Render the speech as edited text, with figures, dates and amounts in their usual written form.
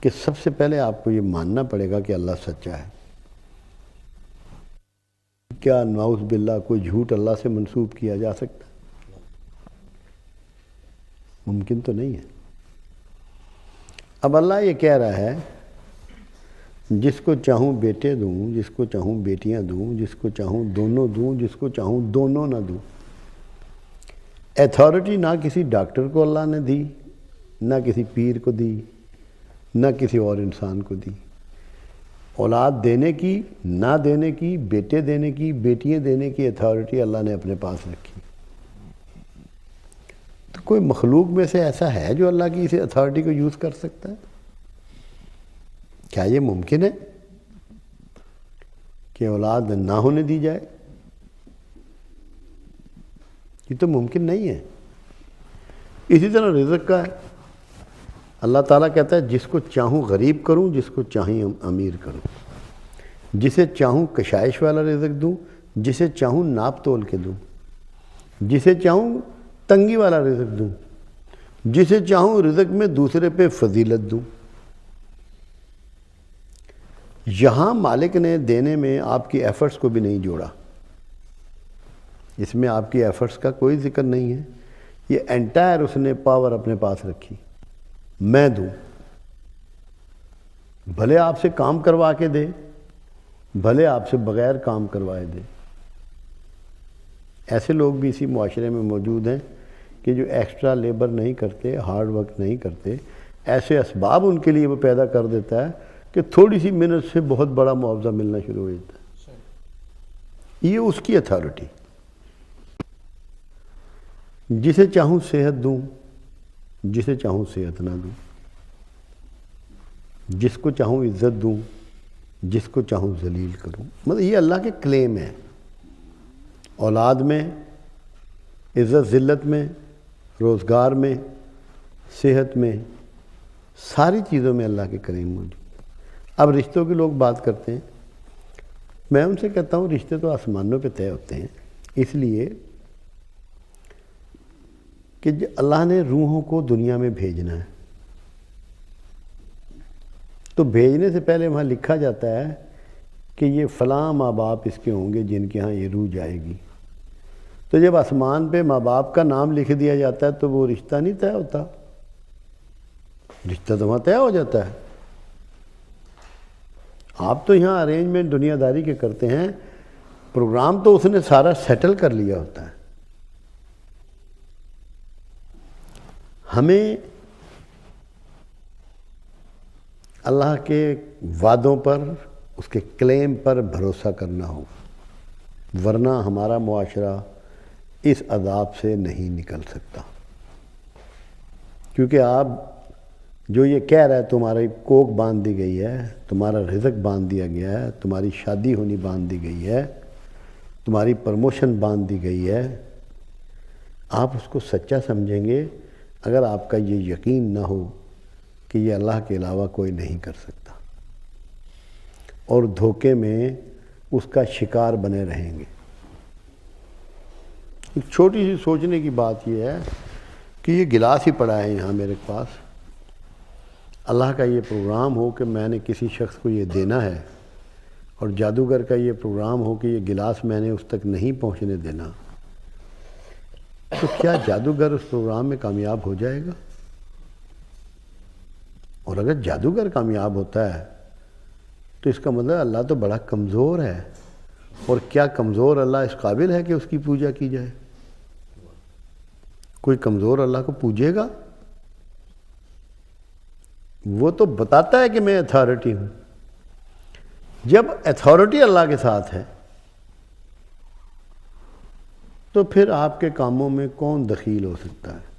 کہ سب سے پہلے آپ کو یہ ماننا پڑے گا کہ اللہ سچا ہے۔ کیا نعوذ باللہ کوئی جھوٹ اللہ سے منسوب کیا جا سکتا؟ ممکن تو نہیں ہے۔ اب اللہ یہ کہہ رہا ہے جس کو چاہوں بیٹے دوں، جس کو چاہوں بیٹیاں دوں، جس کو چاہوں دونوں دوں، جس کو چاہوں دونوں نہ دوں۔ ایتھارٹی نہ کسی ڈاکٹر کو اللہ نے دی، نہ کسی پیر کو دی، نہ کسی اور انسان کو دی۔ اولاد دینے کی، نہ دینے کی، بیٹے دینے کی، بیٹیاں دینے کی ایتھارٹی اللہ نے اپنے پاس رکھی۔ تو کوئی مخلوق میں سے ایسا ہے جو اللہ کی اس ایتھارٹی کو یوز کر سکتا ہے؟ کیا یہ ممکن ہے کہ اولاد نہ ہونے دی جائے؟ یہ تو ممکن نہیں ہے۔ اسی طرح رزق کا ہے، اللہ تعالیٰ کہتا ہے جس کو چاہوں غریب کروں، جس کو چاہیں امیر کروں، جسے چاہوں کشائش والا رزق دوں، جسے چاہوں ناپ تول کے دوں، جسے چاہوں تنگی والا رزق دوں، جسے چاہوں رزق میں دوسرے پہ فضیلت دوں۔ یہاں مالک نے دینے میں آپ کی ایفرٹس کو بھی نہیں جوڑا، اس میں آپ کی ایفرٹس کا کوئی ذکر نہیں ہے۔ یہ انٹائر اس نے پاور اپنے پاس رکھی، میں دوں، بھلے آپ سے کام کروا کے دے، بھلے آپ سے بغیر کام کروائے دے۔ ایسے لوگ بھی اسی معاشرے میں موجود ہیں کہ جو ایکسٹرا لیبر نہیں کرتے، ہارڈ ورک نہیں کرتے، ایسے اسباب ان کے لیے وہ پیدا کر دیتا ہے کہ تھوڑی سی محنت سے بہت بڑا معاوضہ ملنا شروع ہو جاتا ہے۔ یہ اس کی اتھارٹی۔ جسے چاہوں صحت دوں، جسے چاہوں صحت نہ دوں، جس کو چاہوں عزت دوں، جس کو چاہوں ذلیل کروں۔ مطلب یہ اللہ کے کلیم ہے۔ اولاد میں، عزت ذلت میں، روزگار میں، صحت میں، ساری چیزوں میں اللہ کے کریم موجود۔ اب رشتوں کے لوگ بات کرتے ہیں، میں ان سے کہتا ہوں رشتے تو آسمانوں پہ طے ہوتے ہیں، اس لیے کہ اللہ نے روحوں کو دنیا میں بھیجنا ہے، تو بھیجنے سے پہلے وہاں لکھا جاتا ہے کہ یہ فلاں ماں باپ اس کے ہوں گے جن کے ہاں یہ روح جائے گی۔ تو جب آسمان پہ ماں باپ کا نام لکھ دیا جاتا ہے تو وہ رشتہ نہیں طے ہوتا، رشتہ تو وہاں طے ہو جاتا ہے۔ آپ تو یہاں ارینجمنٹ دنیا داری کے کرتے ہیں، پروگرام تو اس نے سارا سیٹل کر لیا ہوتا ہے۔ ہمیں اللہ کے وعدوں پر، اس کے کلیم پر بھروسہ کرنا ہو، ورنہ ہمارا معاشرہ اس عذاب سے نہیں نکل سکتا۔ کیونکہ آپ جو یہ کہہ رہا ہے تمہاری کوک باندھ دی گئی ہے، تمہارا رزق باندھ دیا گیا ہے، تمہاری شادی ہونی باندھ دی گئی ہے، تمہاری پروموشن باندھ دی گئی ہے، آپ اس کو سچا سمجھیں گے اگر آپ کا یہ یقین نہ ہو کہ یہ اللہ کے علاوہ کوئی نہیں کر سکتا، اور دھوکے میں اس کا شکار بنے رہیں گے۔ ایک چھوٹی سی سوچنے کی بات یہ ہے کہ یہ گلاس ہی پڑا ہے یہاں میرے پاس، اللہ کا یہ پروگرام ہو کہ میں نے کسی شخص کو یہ دینا ہے، اور جادوگر کا یہ پروگرام ہو کہ یہ گلاس میں نے اس تک نہیں پہنچنے دینا، تو کیا جادوگر اس پروگرام میں کامیاب ہو جائے گا؟ اور اگر جادوگر کامیاب ہوتا ہے تو اس کا مطلب اللہ تو بڑا کمزور ہے، اور کیا کمزور اللہ اس قابل ہے کہ اس کی پوجا کی جائے؟ کوئی کمزور اللہ کو پوجے گا؟ وہ تو بتاتا ہے کہ میں اتھارٹی ہوں۔ جب اتھارٹی اللہ کے ساتھ ہے تو پھر آپ کے کاموں میں کون دخیل ہو سکتا ہے؟